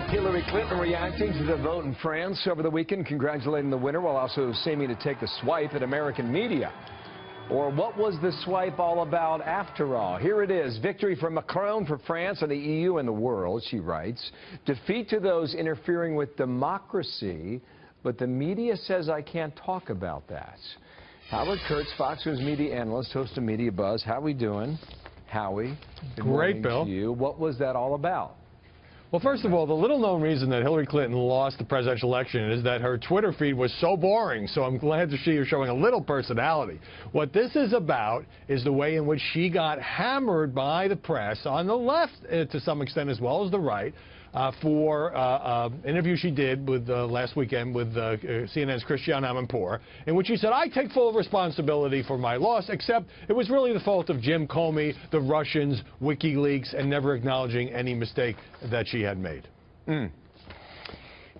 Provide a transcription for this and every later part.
Hillary Clinton reacting to the vote in France over the weekend, congratulating the winner while also seeming to take a swipe at American media. Or what was the swipe all about after all? Here it is. Victory for Macron for France and the EU and the world, she writes. Defeat to those interfering with democracy, but the media says I can't talk about that. Howard Kurtz, Fox News media analyst, host of Media Buzz. How we doing? Howie, good morning Bill. to you. What was that all about? Well, first of all, the little-known reason that Hillary Clinton lost the presidential election is that her Twitter feed was so boring, so I'm glad to see her showing a little personality. What this is about is the way in which she got hammered by the press, on the left to some extent as well as the right, for an interview she did with last weekend with CNN's Christiane Amanpour, in which she said, I take full responsibility for my loss, except it was really the fault of Jim Comey, the Russians, WikiLeaks, and never acknowledging any mistake that she had made.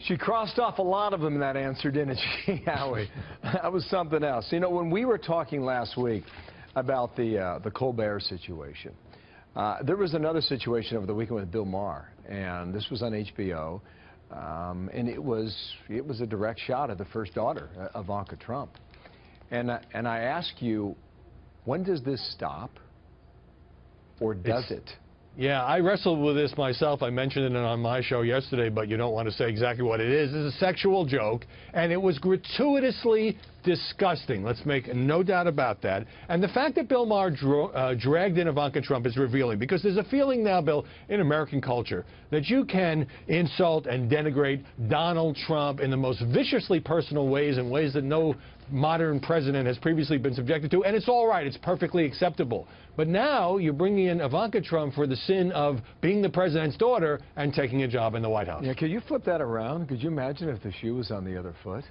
She crossed off a lot of them in that answer, didn't she, Howie? That was something else. You know, when we were talking last week about the Colbert situation, there was another situation over the weekend with Bill Maher, and this was on HBO, and it was a direct shot at the first daughter, Ivanka Trump. And I ask you, when does this stop, or does it? Yeah, I wrestled with this myself. I mentioned it on my show yesterday, but you don't want to say exactly what it is. It's a sexual joke, and it was gratuitously disgusting. Let's make no doubt about that. And the fact that Bill Maher dragged in Ivanka Trump is revealing, because there's a feeling now, Bill, in American culture that you can insult and denigrate Donald Trump in the most viciously personal ways, in ways that no modern president has previously been subjected to, and it's all right. It's perfectly acceptable. But now you're bringing in Ivanka Trump for the sin of being the president's daughter and taking a job in the White House. Yeah, could you flip that around? Could you imagine if the shoe was on the other foot?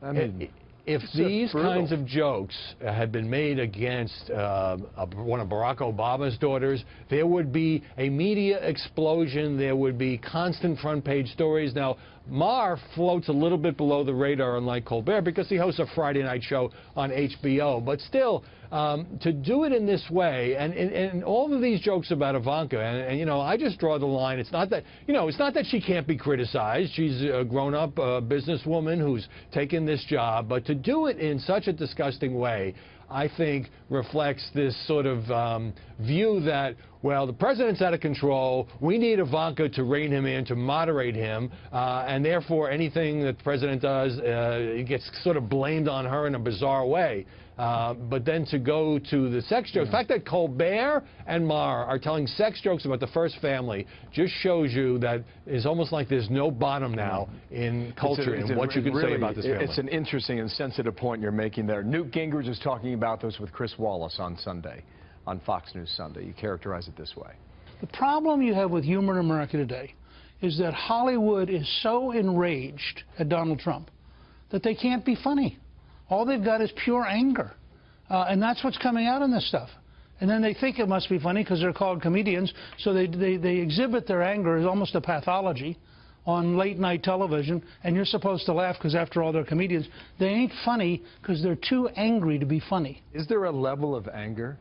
I mean, if these kinds of jokes had been made against one of Barack Obama's daughters, there would be a media explosion. There would be constant front-page stories. Now, Maher floats a little bit below the radar, unlike Colbert, because he hosts a Friday night show on HBO. But still, to do it in this way, and all of these jokes about Ivanka, and you know, I just draw the line. It's not that, you know, it's not that she can't be criticized. She's a grown-up businesswoman who's taken this job. But to do it in such a disgusting way, I think reflects this sort of view that, well, the president's out of control. We need Ivanka to rein him in, to moderate him, and therefore anything that the president does gets sort of blamed on her in a bizarre way. But then to go to the sex jokes, the fact that Colbert and Maher are telling sex jokes about the first family just shows you that it's almost like there's no bottom now in culture and what you can say about this family. It's an interesting and sensitive point you're making there. Newt Gingrich is talking about this with Chris Wallace on Sunday, on Fox News Sunday. You characterize it this way. The problem you have with humor in America today is that Hollywood is so enraged at Donald Trump that they can't be funny. All they've got is pure anger, and that's what's coming out in this stuff. And then they think it must be funny because they're called comedians, so they exhibit their anger as almost a pathology on late-night television, and you're supposed to laugh because, after all, they're comedians. They ain't funny because they're too angry to be funny. Is there a level of anger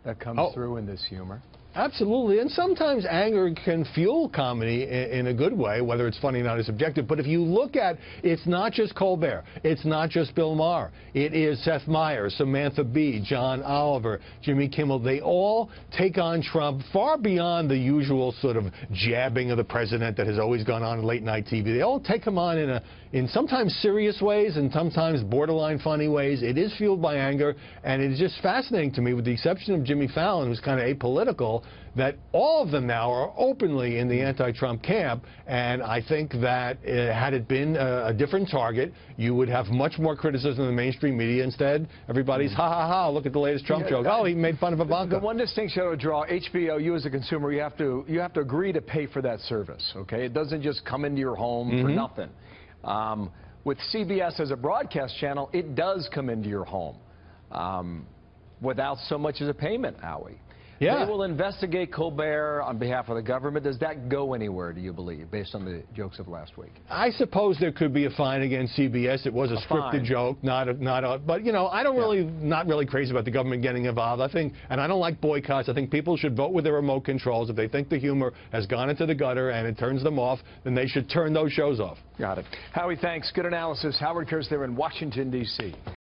that comes through in this humor? Absolutely, and sometimes anger can fuel comedy in a good way, whether it's funny or not is subjective. But if you look at, it's not just Colbert, it's not just Bill Maher, it is Seth Meyers, Samantha Bee, John Oliver, Jimmy Kimmel. They all take on Trump far beyond the usual sort of jabbing of the president that has always gone on in late-night TV. They all take him on in sometimes serious ways and sometimes borderline funny ways. It is fueled by anger, and it is just fascinating to me, with the exception of Jimmy Fallon, who's kind of apolitical, that all of them now are openly in the anti-Trump camp. And I think that had it been a different target, you would have much more criticism in the mainstream media. Instead, everybody's ha ha ha, look at the latest Trump joke. Oh, he made fun of Ivanka. The one distinction I would draw, HBO, you as a consumer, you have to agree to pay for that service, okay? It doesn't just come into your home for nothing. With CBS as a broadcast channel, it does come into your home without so much as a payment, Howie. Yeah. They will investigate Colbert on behalf of the government. Does that go anywhere, do you believe, based on the jokes of last week? I suppose there could be a fine against CBS. It was a scripted fine. joke, but, you know, I don't really, not really crazy about the government getting involved. I think, and I don't like boycotts. I think people should vote with their remote controls. If they think the humor has gone into the gutter and it turns them off, then they should turn those shows off. Got it. Howie, thanks. Good analysis. Howard Kurtz there in Washington, D.C.